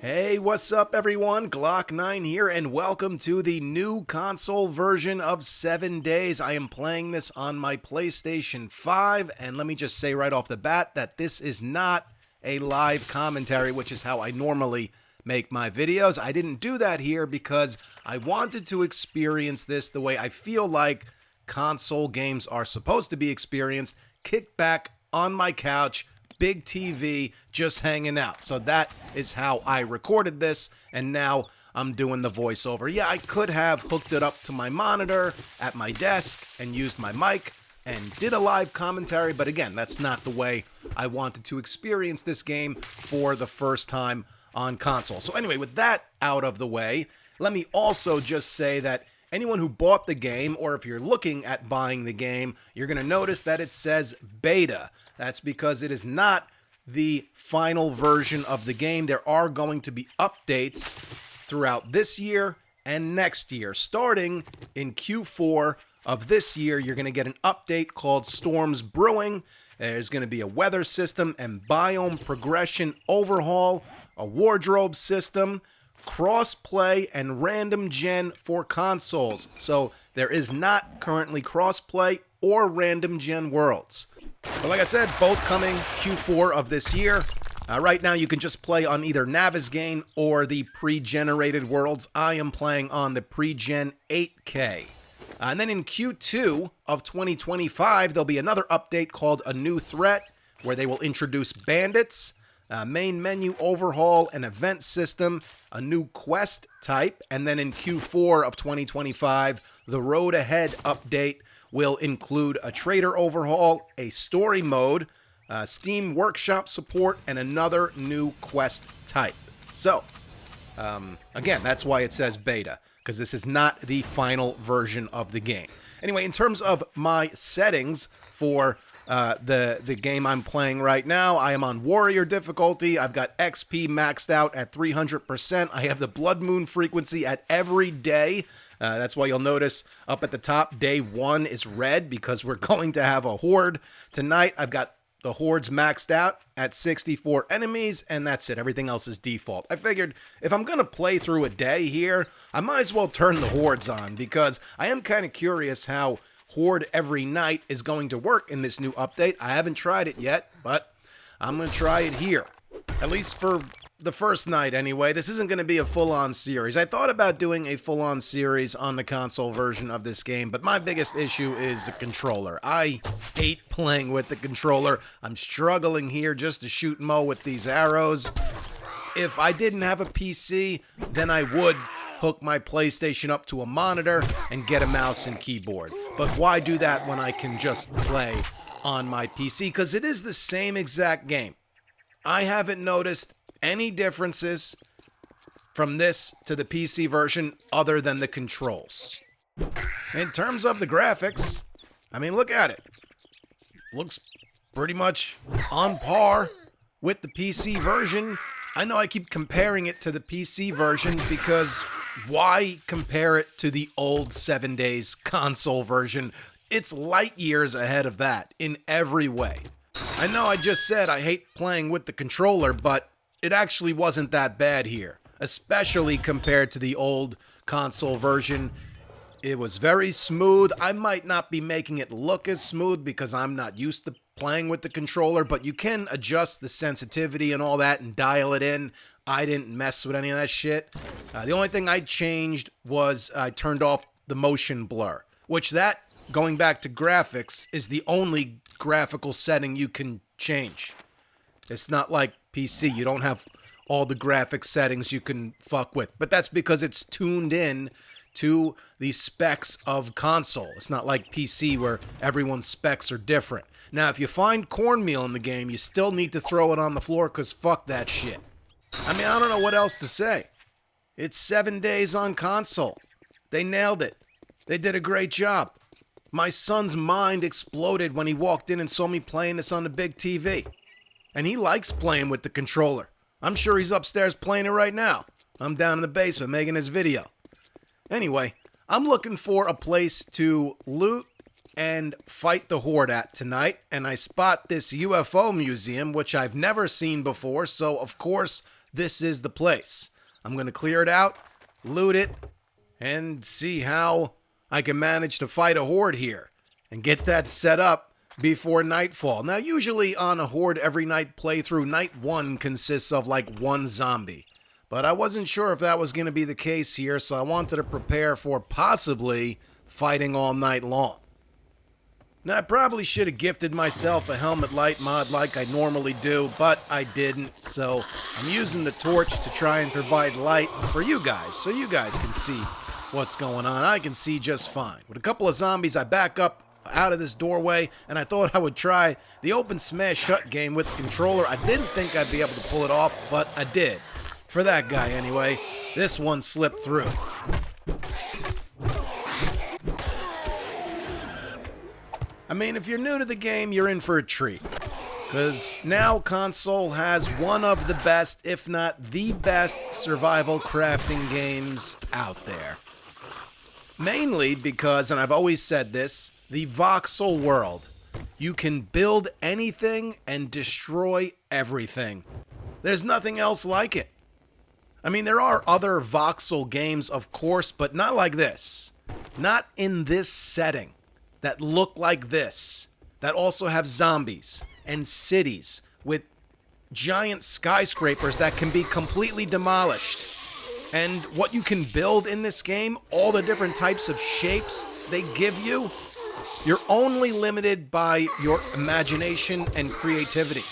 Hey, what's up everyone? Glock9 here, and welcome to the new console version of 7 Days. I am playing this on my PlayStation 5, and let me just say right off the bat that this is not a live commentary, which is how I normally make my videos. I didn't do that here because I wanted to experience this the way I feel like console games are supposed to be experienced, kicked back on my couch, big TV, just hanging out. So that is how I recorded this, and now I'm doing the voiceover. Yeah, I could have hooked it up to my monitor at my desk and used my mic and did a live commentary, but again, that's not the way I wanted to experience this game for the first time on console. So anyway, with that out of the way, let me also just say that anyone who bought the game, or if you're looking at buying the game, you're going to notice that it says beta. That's because it is not the final version of the game. There are going to be updates throughout this year and next year. Starting in Q4 of this year, you're going to get an update called Storms Brewing. There's going to be a weather system and biome progression overhaul, a wardrobe system, cross-play, and random gen for consoles. So there is not currently cross-play or random gen worlds. But like I said, both coming Q4 of this year. Right now, you can just play on either Navezgane or the pre-generated worlds. I am playing on the pre-gen 8K. And then in Q2 of 2025, there'll be another update called A New Threat, where they will introduce bandits, main menu overhaul, an event system, a new quest type, and then in Q4 of 2025, the Road Ahead update will include a trader overhaul, a story mode, Steam Workshop support, and another new quest type. So, again, that's why it says beta, because this is not the final version of the game. Anyway, in terms of my settings for the game I'm playing right now, I am on Warrior difficulty. I've got XP maxed out at 300%. I have the Blood Moon frequency at every day. That's why you'll notice up at the top, day 1 is red because we're going to have a Horde tonight. I've got the Hordes maxed out at 64 enemies, and that's it. Everything else is default. I figured if I'm going to play through a day here, I might as well turn the Hordes on because I am kind of curious how Horde every night is going to work in this new update. I haven't tried it yet, but I'm going to try it here. At least for the first night anyway. This isn't going to be a full-on series. I thought about doing a full-on series on the console version of this game, but my biggest issue is the controller. I hate playing with the controller. I'm struggling here just to shoot Mo with these arrows. If I didn't have a PC, then I would hook my PlayStation up to a monitor and get a mouse and keyboard. But why do that when I can just play on my PC? Because it is the same exact game. I haven't noticed any differences from this to the PC version other than the controls. In terms of the graphics, I mean, look at it. Looks pretty much on par with the PC version. I know I keep comparing it to the PC version because why compare it to the old 7 Days console version? It's light years ahead of that in every way. I know I just said I hate playing with the controller, but it actually wasn't that bad here, especially compared to the old console version. It was very smooth. I might not be making it look as smooth because I'm not used to playing with the controller, but you can adjust the sensitivity and all that and dial it in. I didn't mess with any of that shit. The only thing I changed was I turned off the motion blur, which that, going back to graphics, is the only graphical setting you can change. It's not like PC. You don't have all the graphic settings you can fuck with. But that's because it's tuned in to the specs of console. It's not like PC where everyone's specs are different. Now, if you find cornmeal in the game, you still need to throw it on the floor because fuck that shit. I mean, I don't know what else to say. It's 7 Days on console. They nailed it. They did a great job. My son's mind exploded when he walked in and saw me playing this on the big TV. And he likes playing with the controller. I'm sure he's upstairs playing it right now. I'm down in the basement making this video. Anyway, I'm looking for a place to loot and fight the Horde at tonight, and I spot this UFO museum, which I've never seen before, so of course this is the place. I'm going to clear it out, loot it, and see how I can manage to fight a horde here and get that set up before nightfall. Now, usually on a horde every night playthrough, night 1 consists of like 1 zombie. But I wasn't sure if that was going to be the case here, so I wanted to prepare for possibly fighting all night long. Now, I probably should have gifted myself a helmet light mod like I normally do, but I didn't, so I'm using the torch to try and provide light for you guys, so you guys can see what's going on. I can see just fine. With a couple of zombies, I back up out of this doorway, and I thought I would try the open smash shut game with the controller. I didn't think I'd be able to pull it off, but I did. For that guy, anyway. This one slipped through. I mean, if you're new to the game, you're in for a treat. Because now console has one of the best, if not the best, survival crafting games out there. Mainly because, and I've always said this, the voxel world. You can build anything and destroy everything. There's nothing else like it. I mean, there are other voxel games, of course, but not like this. Not in this setting. That look like this, that also have zombies and cities with giant skyscrapers that can be completely demolished. And what you can build in this game, all the different types of shapes they give you, you're only limited by your imagination and creativity.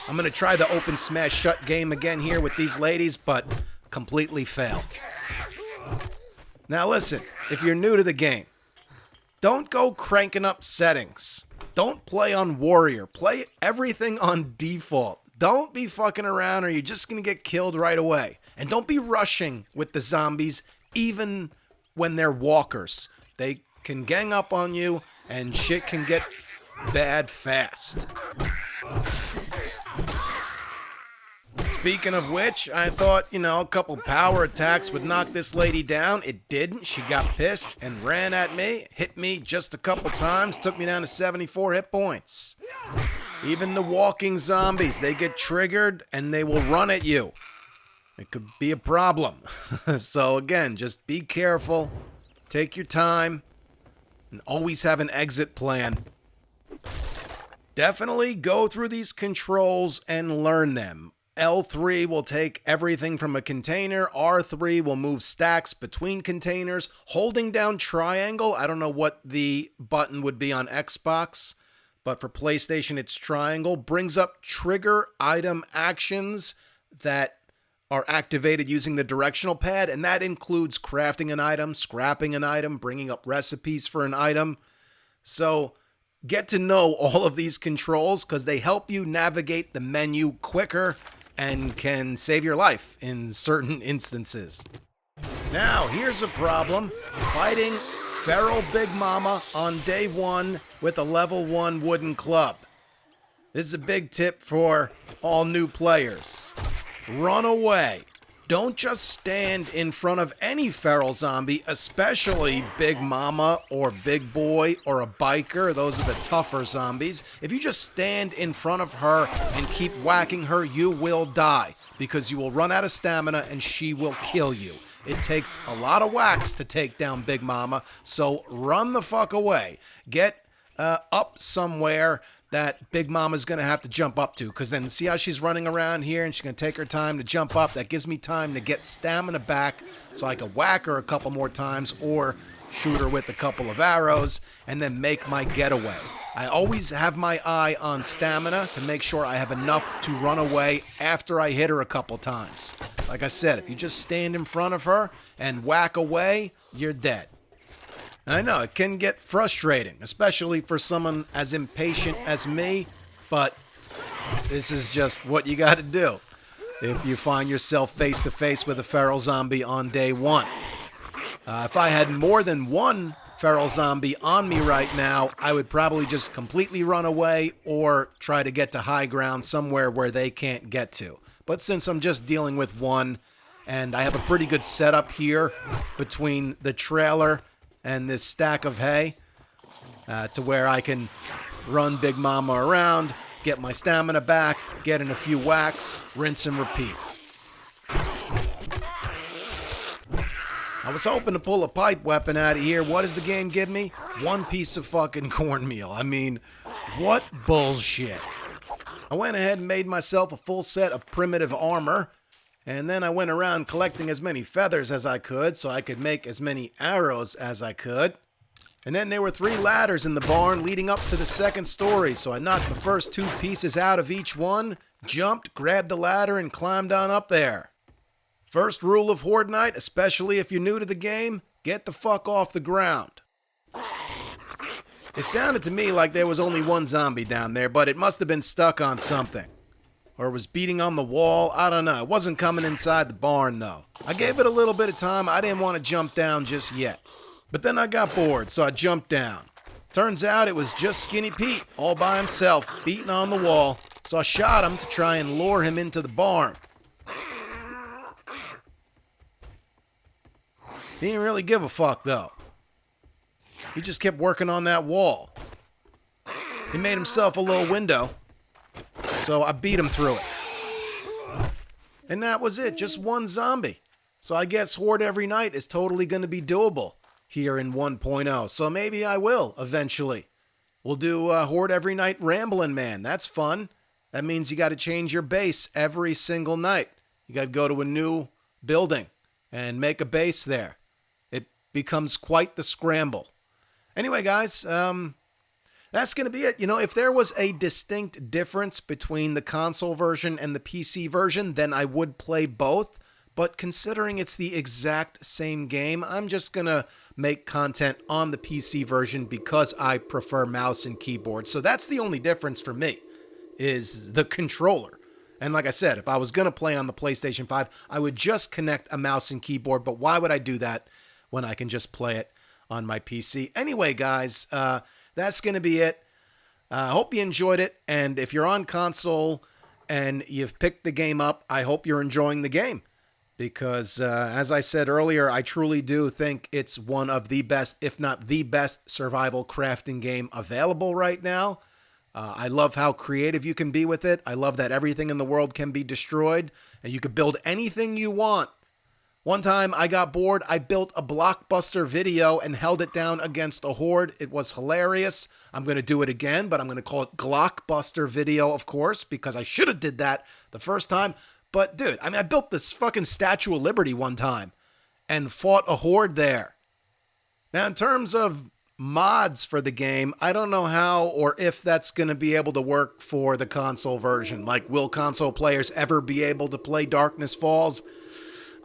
I'm going to try the open smash shut game again here with these ladies, but completely fail. Now listen, if you're new to the game, don't go cranking up settings. Don't play on warrior. Play everything on default. Don't be fucking around or you're just going to get killed right away. And don't be rushing with the zombies even when they're walkers. They can gang up on you and shit can get bad fast. Speaking of which, I thought, a couple power attacks would knock this lady down. It didn't. She got pissed and ran at me, hit me just a couple times, took me down to 74 hit points. Even the walking zombies, they get triggered and they will run at you. It could be a problem. So again, just be careful, take your time, and always have an exit plan. Definitely go through these controls and learn them. L3 will take everything from a container. R3 will move stacks between containers. Holding down triangle, I don't know what the button would be on Xbox, but for PlayStation it's triangle, brings up trigger item actions that are activated using the directional pad, and that includes crafting an item, scrapping an item, bringing up recipes for an item. So get to know all of these controls because they help you navigate the menu quicker and can save your life in certain instances. Now, here's a problem. Fighting feral Big Mama on day 1 with a level 1 wooden club. This is a big tip for all new players. Run away. Don't just stand in front of any feral zombie, especially Big Mama or Big Boy or a biker. Those are the tougher zombies. If you just stand in front of her and keep whacking her, you will die because you will run out of stamina and she will kill you. It takes a lot of whacks to take down Big Mama, so run the fuck away. Get up somewhere that Big Mama's going to have to jump up to, because then see how she's running around here and she's going to take her time to jump up. That gives me time to get stamina back so I can whack her a couple more times or shoot her with a couple of arrows and then make my getaway. I always have my eye on stamina to make sure I have enough to run away after I hit her a couple times. Like I said, if you just stand in front of her and whack away, you're dead. And I know it can get frustrating, especially for someone as impatient as me, but this is just what you got to do if you find yourself face to face with a feral zombie on day 1. If I had more than one feral zombie on me right now, I would probably just completely run away or try to get to high ground somewhere where they can't get to. But since I'm just dealing with one, and I have a pretty good setup here between the trailer and this stack of hay to where I can run Big Mama around, get my stamina back, get in a few whacks, rinse and repeat. I was hoping to pull a pipe weapon out of here. What does the game give me? One piece of fucking cornmeal. I mean, what bullshit. I went ahead and made myself a full set of primitive armor, and then I went around collecting as many feathers as I could so I could make as many arrows as I could. And then there were 3 ladders in the barn leading up to the 2nd story, so I knocked the first 2 pieces out of each one, jumped, grabbed the ladder, and climbed on up there. First rule of Horde Night, especially if you're new to the game, get the fuck off the ground. It sounded to me like there was only one zombie down there, but it must have been stuck on something. Or was beating on the wall, I don't know. It wasn't coming inside the barn though. I gave it a little bit of time, I didn't want to jump down just yet. But then I got bored, so I jumped down. Turns out it was just Skinny Pete, all by himself, beating on the wall. So I shot him to try and lure him into the barn. He didn't really give a fuck, though. He just kept working on that wall. He made himself a little window, so I beat him through it. And that was it, just one zombie. So I guess Horde every night is totally going to be doable here in 1.0. So maybe I will, eventually. We'll do Horde every night Ramblin' Man. That's fun. That means you got to change your base every single night. You got to go to a new building and make a base there. Becomes quite the scramble. Anyway, guys, that's going to be it. You know, if there was a distinct difference between the console version and the PC version, then I would play both. But considering it's the exact same game, I'm just going to make content on the PC version because I prefer mouse and keyboard. So that's the only difference for me, is the controller. And like I said, if I was going to play on the PlayStation 5, I would just connect a mouse and keyboard. But why would I do that when I can just play it on my PC? Anyway, guys, that's going to be it. I hope you enjoyed it. And if you're on console and you've picked the game up, I hope you're enjoying the game. Because, as I said earlier, I truly do think it's one of the best, if not the best, survival crafting game available right now. I love how creative you can be with it. I love that everything in the world can be destroyed, and you can build anything you want. One time I got bored, I built a blockbuster video and held it down against a horde. It was hilarious. I'm going to do it again, but I'm going to call it Glockbuster video, of course, because I should have did that the first time. But dude, I mean, I built this fucking Statue of Liberty one time and fought a horde there. Now, in terms of mods for the game, I don't know how or if that's going to be able to work for the console version. Like, will console players ever be able to play Darkness Falls?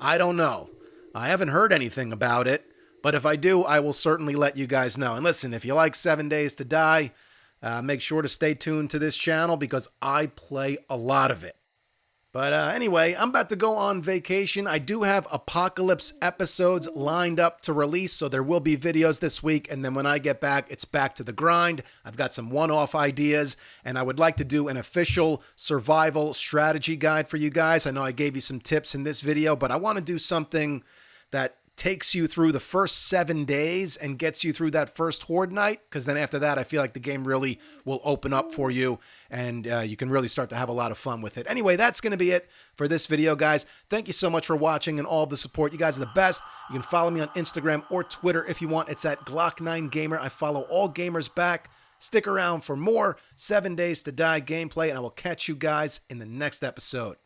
I don't know. I haven't heard anything about it, but if I do, I will certainly let you guys know. And listen, if you like 7 Days to Die, make sure to stay tuned to this channel because I play a lot of it. But anyway, I'm about to go on vacation. I do have Apocalypse episodes lined up to release, so there will be videos this week. And then when I get back, it's back to the grind. I've got some one-off ideas, and I would like to do an official survival strategy guide for you guys. I know I gave you some tips in this video, but I want to do something that takes you through the first 7 days and gets you through that first horde night, because then after that I feel like the game really will open up for you and you can really start to have a lot of fun with it. Anyway, that's going to be it for this video, guys. Thank you so much for watching and all of the support. You guys are the best. You can follow me on Instagram or Twitter if you want. It's at Glock9Gamer. I follow all gamers back. Stick around for more 7 Days to Die gameplay, and I will catch you guys in the next episode.